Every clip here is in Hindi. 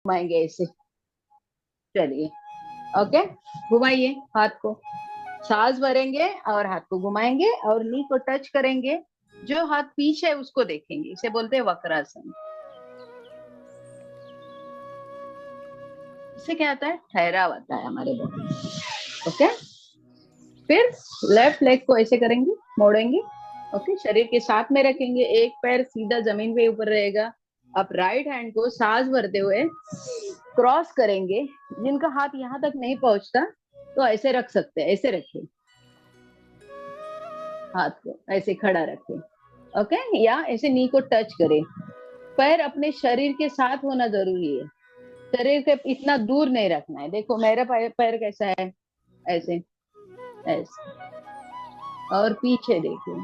घुमाएंगे ऐसे। चलिए, ओके, घुमाइए हाथ को, सांस भरेंगे और हाथ को घुमाएंगे और नी को टच करेंगे। जो हाथ पीछे है उसको देखेंगे, इसे बोलते हैं वक्रासन। इससे क्या आता है, ठहराव आता है हमारे बॉडी। ओके, फिर लेफ्ट लेग को ऐसे करेंगे, मोड़ेंगे। ओके, शरीर के साथ में रखेंगे, एक पैर सीधा जमीन पे ऊपर रहेगा। अब राइट हैंड को सांस भरते हुए क्रॉस करेंगे। जिनका हाथ यहाँ तक नहीं पहुंचता तो ऐसे रख सकते हैं, ऐसे रखिए, हाथ को ऐसे खड़ा रखें। ओके, या ऐसे नी को टच करें। पैर अपने शरीर के साथ होना जरूरी है, शरीर के इतना दूर नहीं रखना है। देखो मेरा पैर कैसा है, ऐसे, ऐसे, और पीछे देखिए।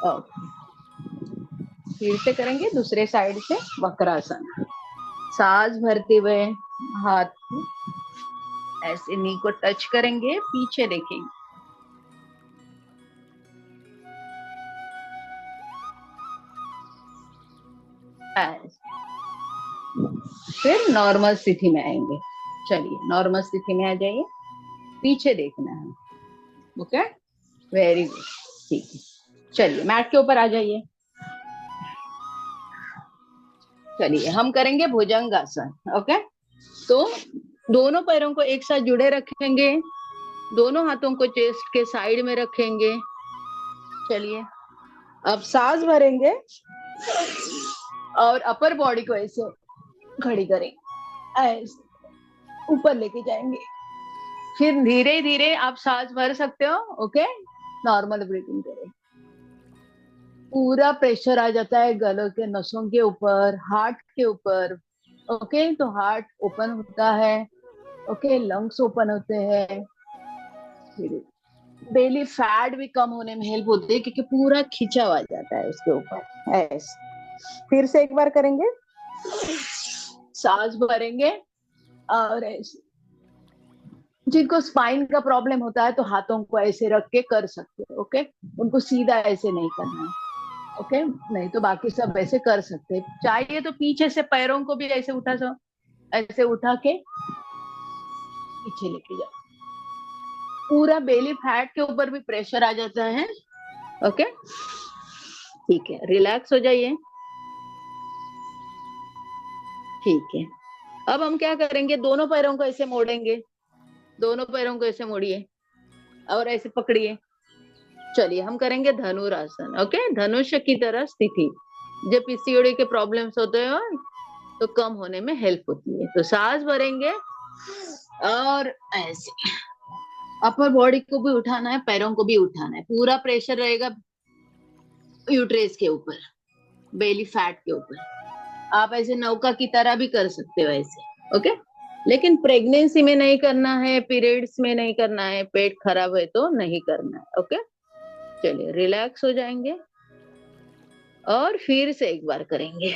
ओके, फिर से करेंगे दूसरे साइड से वक्रासन। सांस भरते हुए हाथ को ऐसे नी को टच करेंगे, पीछे देखेंगे, ऐसे। फिर नॉर्मल स्थिति में आएंगे। चलिए, नॉर्मल स्थिति में आ जाइए, पीछे देखना है। ओके, वेरी गुड, ठीक है। चलिए, मैट के ऊपर आ जाइए। चलिए, हम करेंगे भुजंगासन। ओके, तो दोनों पैरों को एक साथ जुड़े रखेंगे, दोनों हाथों को चेस्ट के साइड में रखेंगे। चलिए, अब सांस भरेंगे और अपर बॉडी को ऐसे खड़ी करें, ऐसे ऊपर लेके जाएंगे। फिर धीरे धीरे आप सांस भर सकते हो। ओके, नॉर्मल ब्रीथिंग करें। पूरा प्रेशर आ जाता है गलों के नसों के ऊपर, हार्ट के ऊपर। ओके, तो हार्ट ओपन होता है। ओके, लंग्स ओपन होते हैं। बेली फैट भी कम होने में हेल्प होती है, क्योंकि पूरा खिंचा हुआ जाता है उसके ऊपर, ऐसे। फिर से एक बार करेंगे, सांस भरेंगे और ऐसे। जिनको स्पाइन का प्रॉब्लम होता है तो हाथों को ऐसे रख के कर सकते हैं। ओके, उनको सीधा ऐसे नहीं करना है। ओके, नहीं तो बाकी सब ऐसे कर सकते हैं। चाहिए तो पीछे से पैरों को भी ऐसे उठा सो, ऐसे उठा के पीछे लेके जाओ। पूरा बेली फैट के ऊपर भी प्रेशर आ जाता है। ओके, ठीक है, रिलैक्स हो जाइए। ठीक है, अब हम क्या करेंगे, दोनों पैरों को ऐसे मोड़ेंगे, दोनों पैरों को ऐसे मोड़िए और ऐसे पकड़िए। चलिए, हम करेंगे धनुरासन। ओके, धनुष्य की तरह स्थिति। जब पीसीओडी के प्रॉब्लम्स होते हैं तो कम होने में हेल्प होती है। तो सांस भरेंगे और ऐसे अपर बॉडी को भी उठाना है, पैरों को भी उठाना है। पूरा प्रेशर रहेगा यूट्रेस के ऊपर, बेली फैट के ऊपर। आप ऐसे नौका की तरह भी कर सकते हो ऐसे। ओके, लेकिन प्रेगनेंसी में नहीं करना है, पीरियड्स में नहीं करना है, पेट खराब है तो नहीं करना है। ओके, चलिए, रिलैक्स हो जाएंगे और फिर से एक बार करेंगे।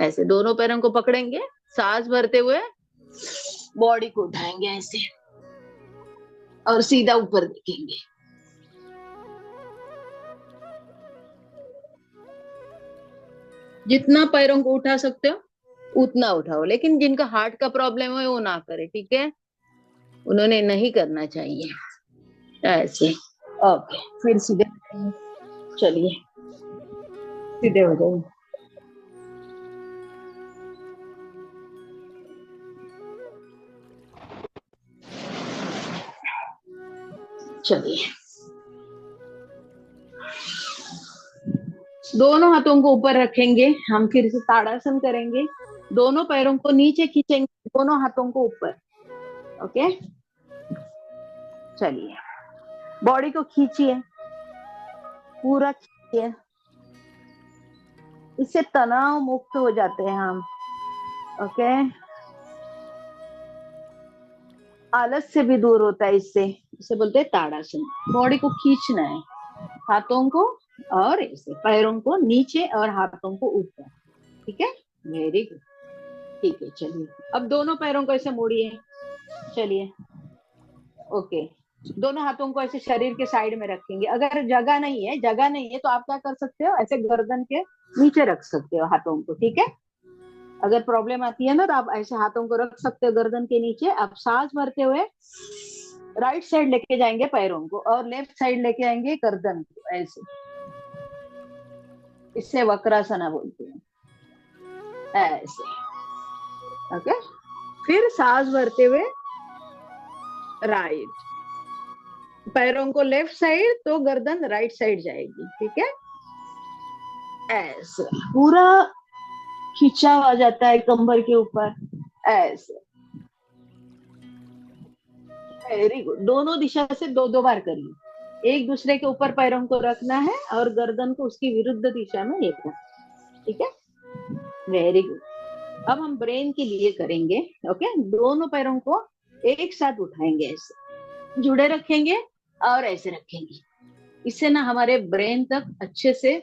ऐसे दोनों पैरों को पकड़ेंगे, सांस भरते हुए बॉडी को उठाएंगे ऐसे और सीधा ऊपर देखेंगे। जितना पैरों को उठा सकते हो उतना उठाओ, लेकिन जिनका हार्ट का प्रॉब्लम है वो ना करे, ठीक है, उन्होंने नहीं करना चाहिए ऐसे। ओके, फिर सीधे, चलिए सीधे हो जाइए। चलिए, दोनों हाथों को ऊपर रखेंगे, हम फिर से ताड़ासन करेंगे। दोनों पैरों को नीचे खींचेंगे, दोनों हाथों को ऊपर। ओके, चलिए, बॉडी को खींचिए, पूरा खींचिए। इससे तनाव मुक्त हो जाते हैं हम। ओके, आलस से भी दूर होता है इससे। इसे बोलते हैं ताड़ासन। बॉडी को खींचना है, हाथों को और ऐसे पैरों को नीचे और हाथों को ऊपर। ठीक है, वेरी गुड। ठीक है, चलिए, अब दोनों पैरों को ऐसे मोड़िए। चलिए, ओके, दोनों हाथों को ऐसे शरीर के साइड में रखेंगे। अगर जगह नहीं है तो आप क्या कर सकते हो, ऐसे गर्दन के नीचे रख सकते हो हाथों को, ठीक है। अगर प्रॉब्लम आती है ना तो आप ऐसे हाथों को रख सकते हो गर्दन के नीचे। आप सांस भरते हुए राइट साइड लेके जाएंगे पैरों को, और लेफ्ट साइड लेके आएंगे गर्दन को ऐसे। इससे वक्रासना बोलते हैं, ऐसे। ओके, फिर सांस भरते हुए राइट, पैरों को लेफ्ट साइड तो गर्दन राइट साइड जाएगी, ठीक है। ऐसे पूरा खिंचाव आ जाता है कमर के ऊपर, ऐसे। Very good. दोनों दिशा से दो दो बार करिए। एक दूसरे के ऊपर पैरों को रखना है और गर्दन को उसकी विरुद्ध दिशा में लेकर, ठीक है। Very good. अब हम ब्रेन के लिए करेंगे। ओके, दोनों पैरों को एक साथ उठाएंगे, ऐसे जुड़े रखेंगे और ऐसे रखेंगे। इससे ना हमारे ब्रेन तक अच्छे से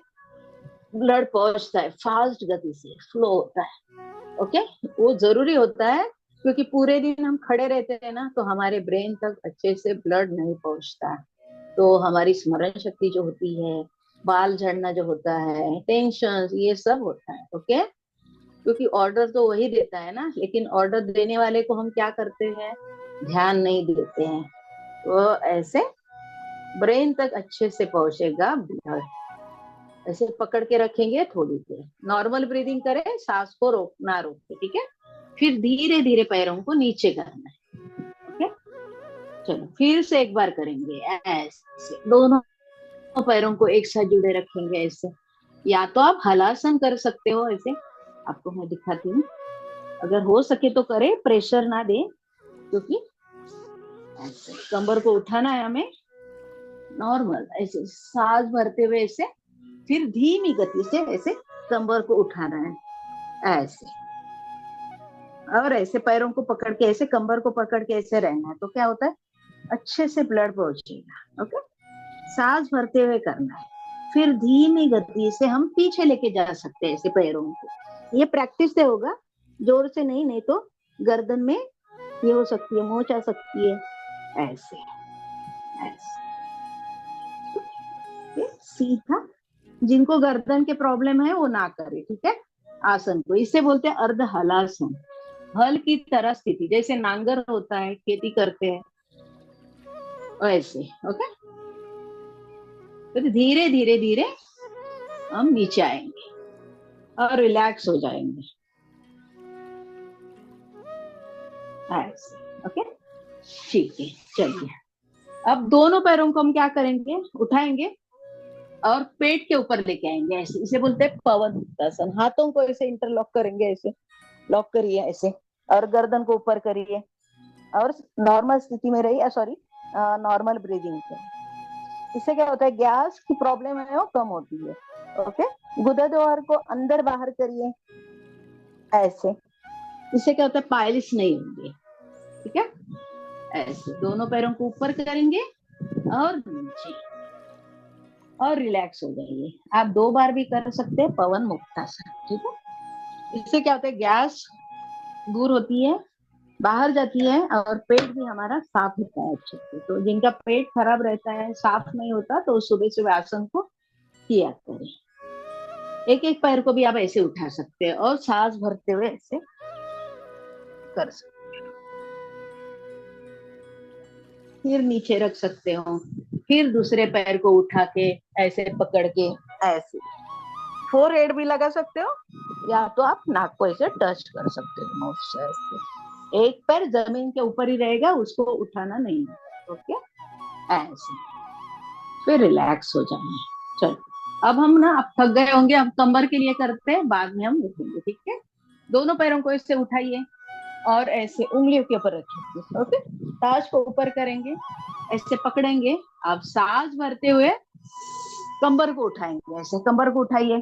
ब्लड पहुंचता है, फास्ट गति से फ्लो होता है। ओके, वो जरूरी होता है क्योंकि पूरे दिन हम खड़े रहते हैं ना, तो हमारे ब्रेन तक अच्छे से ब्लड नहीं पहुंचता, तो हमारी स्मरण शक्ति जो होती है, बाल झड़ना जो होता है, टेंशन, ये सब होता है। ओके, क्योंकि ऑर्डर तो वही देता है ना, लेकिन ऑर्डर देने वाले को हम क्या करते हैं, ध्यान नहीं देते हैं। तो ऐसे ब्रेन तक अच्छे से पहुंचेगा ब्लड। ऐसे पकड़ के रखेंगे थोड़ी देर, नॉर्मल ब्रीदिंग करें, सांस को रोकना रोके, ठीक है। फिर धीरे धीरे पैरों को नीचे करना है। ओके, चलो फिर से एक बार करेंगे। ऐसे दोनों पैरों को एक साथ जुड़े रखेंगे ऐसे। या तो आप हलासन कर सकते हो, ऐसे आपको मैं दिखाती हूँ। अगर हो सके तो करें, प्रेशर ना दे, क्योंकि ऐसे कमर को उठाना है हमें नॉर्मल, ऐसे सांस भरते हुए ऐसे, फिर धीमी गति से ऐसे कमर को उठाना है, ऐसे। और ऐसे पैरों को पकड़ के ऐसे, कमर को पकड़ के ऐसे रहना है, तो क्या होता है, अच्छे से ब्लड पहुंचेगा। ओके, सांस भरते हुए करना है। फिर धीमी गति से हम पीछे लेके जा सकते हैं ऐसे पैरों को। ये प्रैक्टिस से होगा, जोर से नहीं, नहीं तो गर्दन में ये हो सकती है, मोच आ सकती है, ऐसे ऐसे। सीधा, जिनको गर्दन के प्रॉब्लम है वो ना करे, ठीक है। आसन को इसे बोलते हैं अर्ध हलासन। हल की तरह स्थिति, जैसे नांगर होता है, खेती करते हैं वैसे। ओके, तो धीरे धीरे धीरे हम नीचे आएंगे और रिलैक्स हो जाएंगे, ऐसे। ओके, ठीक है। चलिए, अब दोनों पैरों को हम क्या करेंगे, उठाएंगे और पेट के ऊपर लेके आएंगे, ऐसे। इसे बोलते हैं पवन मुक्तासन। हाथों को ऐसे इंटरलॉक करेंगे, ऐसे लॉक करिए ऐसे, और गर्दन को ऊपर करिए और नॉर्मल स्थिति में रहिए, सॉरी, नॉर्मल ब्रीदिंग करिए। इससे क्या होता है, गैस की प्रॉब्लम है वो कम होती है। ओके, गुदा द्वार को अंदर बाहर करिए ऐसे। इससे क्या होता है, पाइल्स नहीं होंगे, ठीक है। ऐसे दोनों पैरों को ऊपर करेंगे और नीचे, और रिलैक्स हो जाइए। आप 2 बार भी कर सकते हैं पवन मुक्तासन, ठीक है। इससे क्या होता है, गैस दूर होती है, बाहर जाती है, और पेट भी हमारा साफ होता है अच्छे से। तो जिनका पेट खराब रहता है, साफ नहीं होता, तो सुबह सुबह आसन को किया करें। एक एक पैर को भी आप ऐसे उठा सकते हैं और सांस भरते हुए ऐसे कर सकते, फिर नीचे रख सकते हो, फिर दूसरे पैर को उठा के ऐसे पकड़ के ऐसे। फोरहेड भी लगा सकते हो, या तो आप नाक को ऐसे टच कर सकते हो नोज से ऐसे। एक पैर जमीन के ऊपर ही रहेगा, उसको उठाना नहीं है। ओके, ऐसे। फिर रिलैक्स हो जाए। चलो, अब हम ना, आप थक गए होंगे, हम कमर के लिए करते हैं, बाद में हम उठेंगे, ठीक है। दोनों पैरों को ऐसे उठाइए और ऐसे उंगलियों के ऊपर रखिए। ओके, ताज को ऊपर करेंगे, ऐसे पकड़ेंगे। आप सांस भरते हुए कमर को उठाएंगे, ऐसे कमर को उठाइए।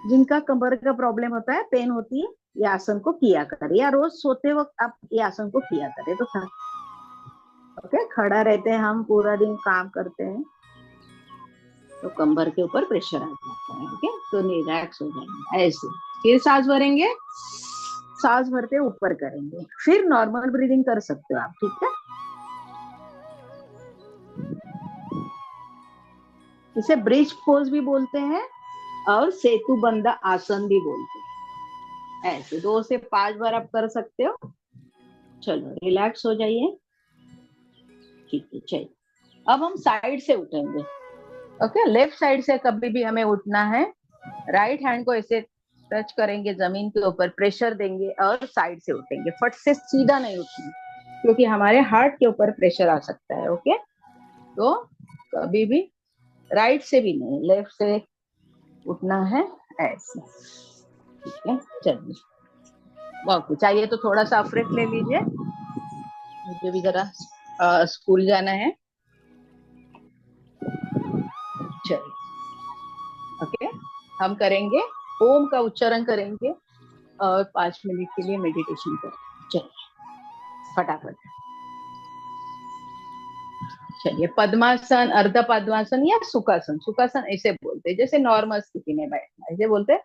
जिनका कमर का प्रॉब्लम होता है, पेन होती है, ये आसन को किया करें, या रोज सोते वक्त आप ये आसन को किया करें तो था। ओके, खड़ा रहते हैं हम, पूरा दिन काम करते हैं, तो कमर के ऊपर प्रेशर आ जाता है। ओके, तो रिलैक्स हो जाएंगे ऐसे। फिर सांस भरेंगे, सांस भरते ऊपर करेंगे, फिर नॉर्मल ब्रीदिंग कर सकते हो आप, ठीक है। इसे ब्रिज पोज भी बोलते हैं और सेतु बंधा आसन भी बोलते हैं। ऐसे 2 से 5 बार आप कर सकते हो। चलो रिलैक्स हो जाइए। ठीक है चलिए, अब हम साइड से उठेंगे। ओके, लेफ्ट साइड से कभी भी हमें उठना है। राइट हैंड को ऐसे टच करेंगे जमीन के ऊपर, प्रेशर देंगे और साइड से उठेंगे। फट से सीधा नहीं उठना, क्योंकि हमारे हार्ट के ऊपर प्रेशर आ सकता है। ओके, तो कभी भी राइट से भी नहीं, लेफ्ट से उठना है ऐसे। ठीक है चलिए, ओके, चाहिए तो थोड़ा सा अफरेट ले लीजिए, मुझे भी जरा स्कूल जाना है। चलिए, ओके, हम करेंगे, ओम का उच्चारण करेंगे और 5 मिनट के लिए मेडिटेशन करेंगे। चलिए फटाफट। चलिए, पद्मासन, अर्ध पद्मासन या सुखासन। सुखासन ऐसे बोलते हैं जैसे नॉर्मल स्थिति में बैठना, ऐसे बोलते हैं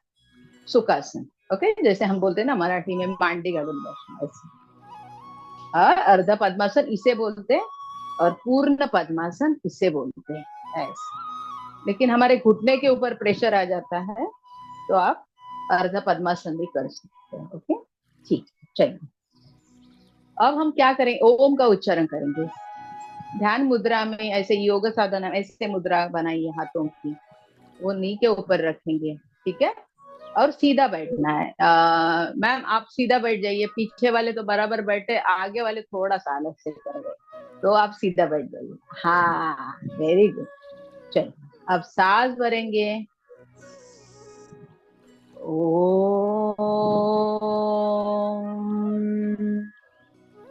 सुखासन। ओके, जैसे हम बोलते हैं ना मराठी में मांडी घालून बैठना, ऐसे। और अर्ध पद्मासन इसे बोलते हैं, और पूर्ण पद्मासन इसे बोलते हैं, ऐसे। लेकिन हमारे घुटने के ऊपर प्रेशर आ जाता है, तो आप अर्ध पद्मासन भी कर सकते हैं। ओके, ठीक, चलिए, अब हम क्या करें, ओम का उच्चारण करेंगे। ध्यान मुद्रा में, ऐसे योग साधना में ऐसे मुद्रा बनाइए हाथों की, वो नी के ऊपर रखेंगे। ठीक है, और सीधा बैठना है। मैम आप सीधा बैठ जाइए, पीछे वाले तो बराबर बैठे, आगे वाले थोड़ा सा अलग से कर रहे, तो आप सीधा बैठ जाइए। हाँ, वेरी गुड। चलिए, अब सांस भरेंगे। ओम,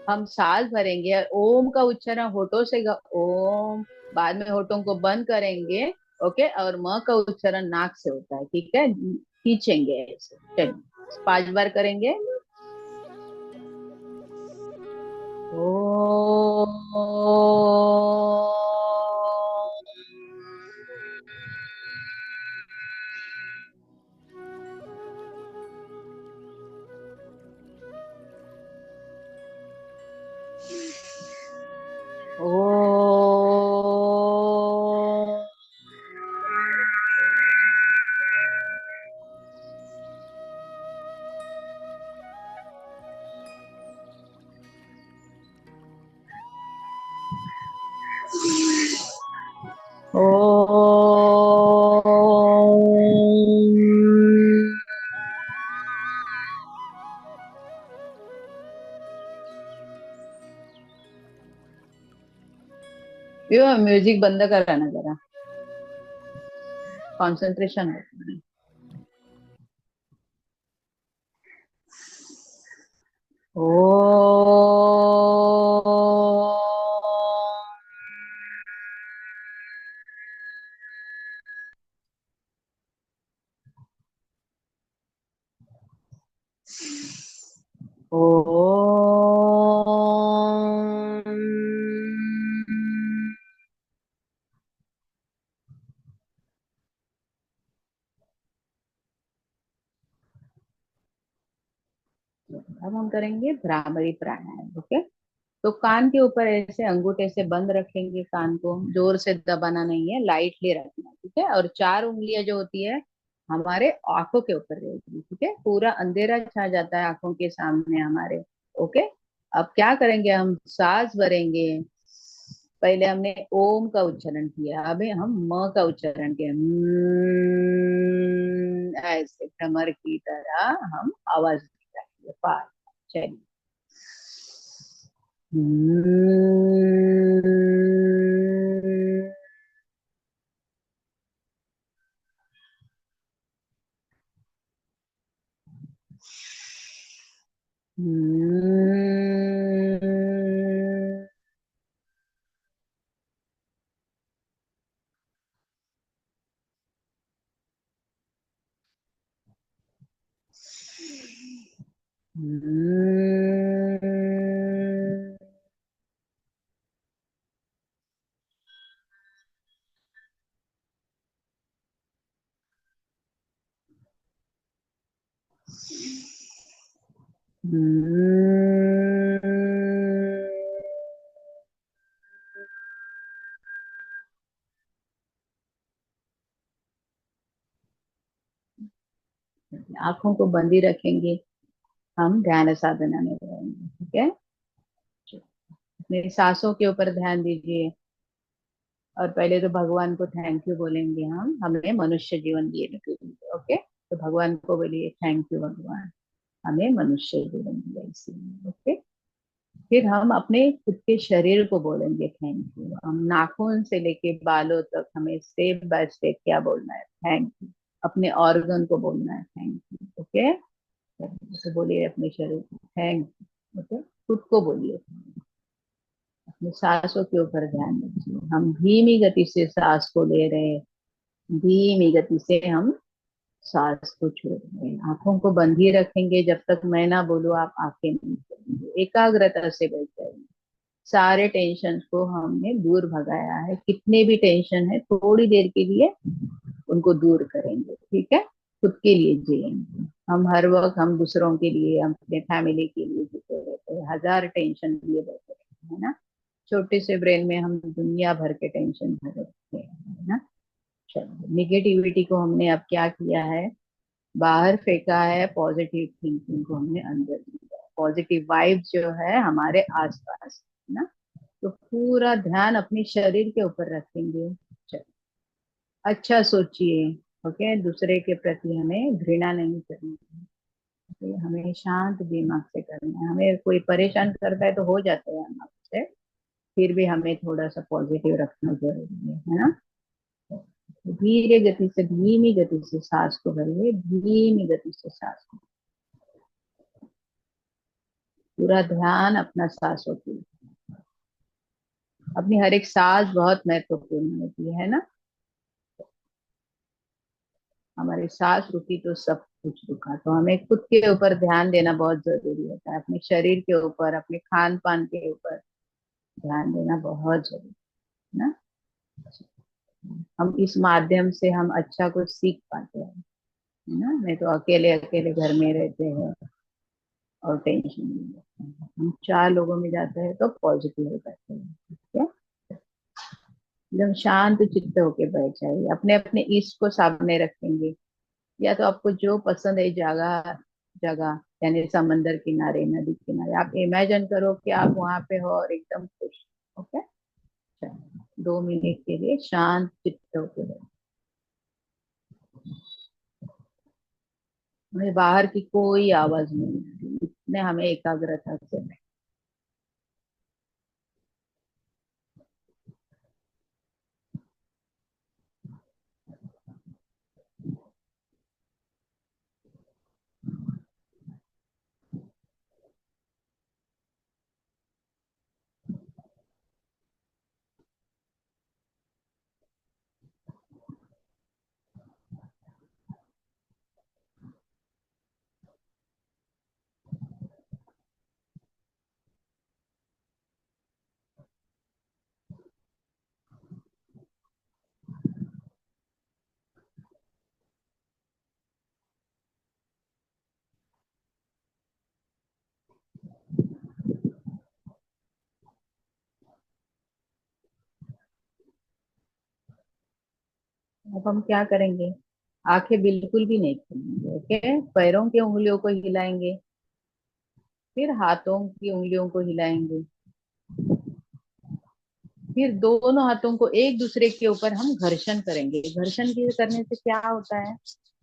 हम सांस भरेंगे, ओम का उच्चारण होठों से ओम, बाद में होठों को बंद करेंगे। ओके, और म का उच्चारण नाक से होता है। ठीक है, खींचेंगे ऐसे। चलिए 5 बार करेंगे। ओ, ओ, ओ, यो म्यूजिक बंद करा ना जरा, कंसंट्रेशन है। ओ, अब हम करेंगे भ्रामरी प्राणायाम। ओके, तो कान के ऊपर ऐसे अंगूठे से बंद रखेंगे, कान को जोर से दबाना नहीं है, लाइटली रखना। ठीक है, और 4 उंगलियां जो होती है हमारे आंखों के ऊपर रहेगी। ठीक है, पूरा अंधेरा छा जाता है आंखों के सामने हमारे। ओके, अब क्या करेंगे, हम सांस भरेंगे। पहले हमने ओम का उच्चारण किया, अभी हम म का उच्चारण किया। ऐसे भ्रमर की तरह हम आवाज निकालेंगे। 5, चलिए। आंखों को बंद ही रखेंगे, हम ध्यान साधना में रहेंगे। ठीक है, अपनी सांसों के ऊपर ध्यान दीजिए। और पहले तो भगवान को थैंक यू बोलेंगे, हम हमें मनुष्य जीवन दिए के लिए। ओके, तो भगवान को बोलिए थैंक यू भगवान, हमें मनुष्य जीवन दिया इसीलिए। ओके, फिर हम अपने खुद के शरीर को बोलेंगे थैंक यू। हम नाखून से लेके बालों तक हमें स्टेप बाय स्टेप क्या बोलना है, थैंक यू। अपने ऑर्गन को बोलना है थैंक यू। ओके, तो बोलिए अपने शरीर को थैंक यू। ओके, खुद को बोलिए। अपने सांसों के ऊपर ध्यान दीजिए। हम धीमी गति से सांस को ले रहे हैं, धीमी गति से हम सांस को छोड़ रहे हैं। आंखों को बंद ही रखेंगे, जब तक मैं ना बोलूं आप आंखें नहीं खोलेंगे। एकाग्रता से बैठ जाएंगे। सारे टेंशन को हमने दूर भगाया है, कितने भी टेंशन है थोड़ी देर के लिए उनको दूर करेंगे। ठीक है, खुद के लिए जिएंगे। हम हर वक्त हम दूसरों के लिए, हम अपने फैमिली के लिए जीते रहते हैं, हजार टेंशन लिए बैठे रहते हैं ना। छोटे से ब्रेन में हम दुनिया भर के टेंशन भरे रखते हैं, है ना। चलो, निगेटिविटी को हमने अब क्या किया है, बाहर फेंका है, पॉजिटिव थिंकिंग को हमने अंदर लिया। पॉजिटिव वाइब जो है हमारे आसपास, है ना। तो पूरा ध्यान अपने शरीर के ऊपर रखेंगे। चलो, अच्छा सोचिए। ओके, दूसरे के प्रति हमें घृणा नहीं करनी है। Okay? हमें शांत दिमाग से करना है। हमें कोई परेशान करता है तो हो जाता है हम आपसे, फिर भी हमें थोड़ा सा पॉजिटिव रखना जरूरी है ना। धीरे गति से, धीमी गति से सांस को भरिए, धीमी गति से सांस को, पूरा ध्यान अपना सांसों की। अपनी हर एक सांस बहुत महत्वपूर्ण होती है ना। हमारी सांस रुकी तो सब कुछ रुका। तो हमें खुद के ऊपर ध्यान देना बहुत जरूरी होता है, अपने शरीर के ऊपर, अपने खान पान के ऊपर ध्यान देना बहुत जरूरी है ना। हम इस माध्यम से हम अच्छा कुछ सीख पाते हैं, है ना। नहीं तो अकेले अकेले घर में रहते हैं और टेंशन नहीं लेते हैं। हम चार लोगों में जाते हैं तो पॉजिटिव हो जाते हैं। ठीक है, एकदम शांत चित्त होके बैठ जाइए। अपने अपने ईस्ट को सामने रखेंगे, या तो आपको जो पसंद है जगह, जगह यानी समंदर किनारे, नदी किनारे, आप इमेजिन करो कि आप वहां पे हो और एकदम खुश। ओके, 2 मिनट के लिए शांत चित्त होके बैठो। हमें बाहर की कोई आवाज नहीं आती, इतने हमें एकाग्रता से। अब हम क्या करेंगे, आंखें बिल्कुल भी नहीं खोलेंगे। ओके, पैरों की उंगलियों को हिलाएंगे, फिर हाथों की उंगलियों को हिलाएंगे, फिर दोनों हाथों को एक दूसरे के ऊपर हम घर्षण करेंगे। घर्षण के करने से क्या होता है,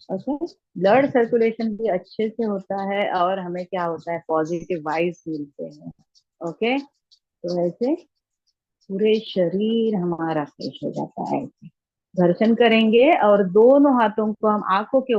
ओके, ब्लड सर्कुलेशन भी अच्छे से होता है और हमें क्या होता है, पॉजिटिव वाइब्स मिलते हैं। ओके, तो ऐसे पूरे शरीर हमारा फ्रेश हो जाता है। घर्षण करेंगे और दोनों हाथों को हम आंखों के